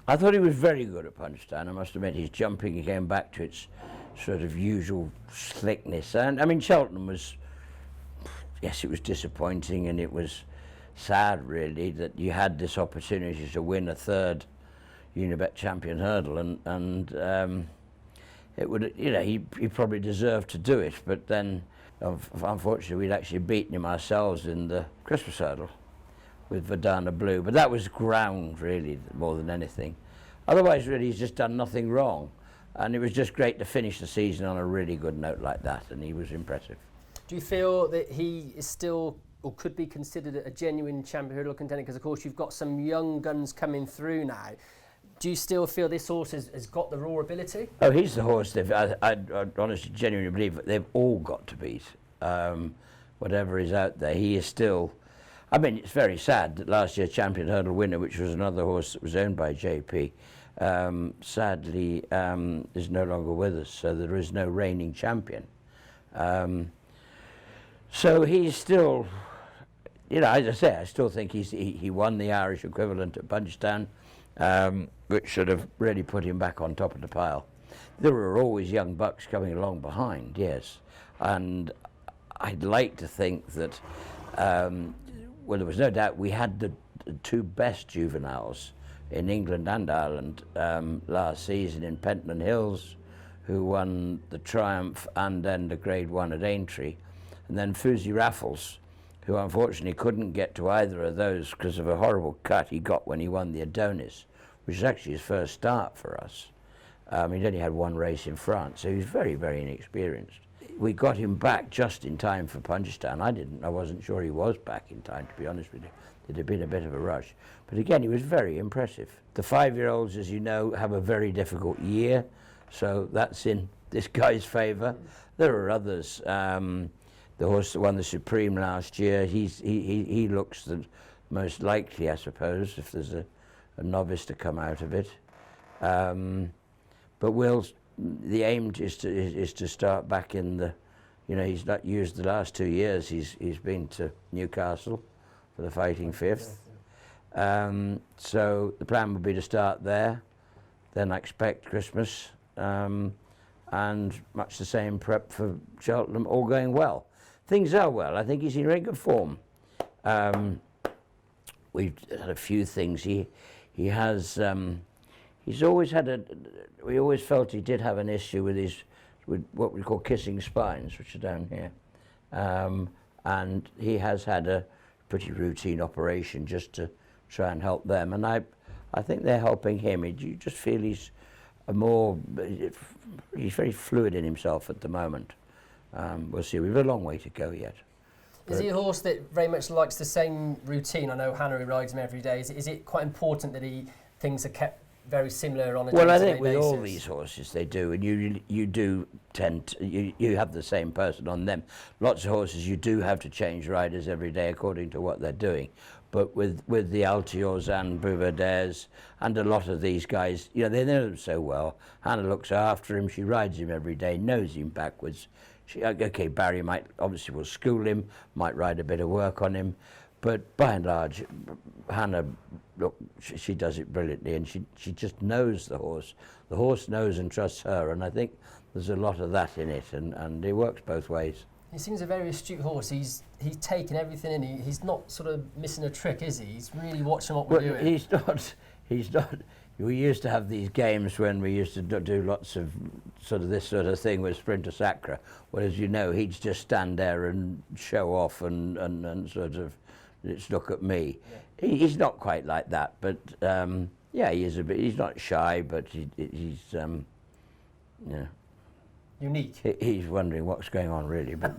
I thought he was very good at Punchestown. I must admit, his jumping came back to its sort of usual slickness. And I mean, Cheltenham was, yes, it was disappointing, and it was sad, really, that you had this opportunity to win a third Unibet champion hurdle, and it would, you know, he probably deserved to do it, but then, unfortunately, we'd actually beaten him ourselves in the Christmas hurdle with Verdana Blue, but that was ground, really, more than anything. Otherwise, really, he's just done nothing wrong, and it was just great to finish the season on a really good note like that, and he was impressive. Do you feel that he is still, or could be considered, a genuine champion hurdle contender? Because, of course, you've got some young guns coming through now. Do you still feel this horse has got the raw ability? Oh, he's the horse I honestly, genuinely believe that they've all got to beat. Whatever is out there, he is still... I mean, it's very sad that last year's champion hurdle winner, which was another horse that was owned by JP, sadly is no longer with us, so there is no reigning champion. So he's still, you know, as I say, I still think he won the Irish equivalent at Punchestown, which should have really put him back on top of the pile. There were always young bucks coming along behind, yes, and I'd like to think that, well, there was no doubt we had the two best juveniles in England and Ireland last season in Pentland Hills, who won the Triumph and then the Grade 1 at Aintree, and then Fusey Raffles, who unfortunately couldn't get to either of those because of a horrible cut he got when he won the Adonis, which is actually his first start for us. He'd only had one race in France, so he was very, very inexperienced. We got him back just in time for Punchestown. I wasn't sure he was back in time, to be honest with you. It had been a bit of a rush. But again, he was very impressive. The 5-year-olds, as you know, have a very difficult year, so that's in this guy's favour. There are others. The horse that won the Supreme last year, he looks the most likely, I suppose, if there's a novice to come out of it. But the aim is to start back in the, you know, he's not used the last 2 years. He's been to Newcastle for the Fighting Fifth. So the plan would be to start there, then I expect Christmas, and much the same prep for Cheltenham, all going well. Things are well. I think he's in very good form. We've had a few things. He has. He's always had we always felt he did have an issue with what we call kissing spines, which are down here, and he has had a pretty routine operation just to try and help them. And I think they're helping him. You just feel he's very fluid in himself at the moment. We'll see. We've a long way to go yet. Is he a horse that very much likes the same routine? I know Hannah, who rides him every day. Is it quite important that things are kept very similar on a day-to-day basis? Well, I think with all these horses they do, and you do tend to, you have the same person on them. Lots of horses you do have to change riders every day according to what they're doing. But with the Altiors and Buveur D'Airs and a lot of these guys, you know, they know them so well. Hannah looks after him, she rides him every day, knows him backwards. Okay, Barry obviously will school him, might ride a bit of work on him, but by and large, Hannah, look, she does it brilliantly, and she just knows the horse. The horse knows and trusts her, and I think there's a lot of that in it, and it works both ways. He seems a very astute horse. He's taken everything in. He's not sort of missing a trick, is he? He's really watching what we're doing. He's not. We used to have these games when we used to do lots of this sort of thing with Sprinter Sacra. Well, as you know, he'd just stand there and show off and sort of, let's look at me. Yeah. He's not quite like that, but yeah, he is a bit. He's not shy, but he's unique. He's wondering what's going on, really. But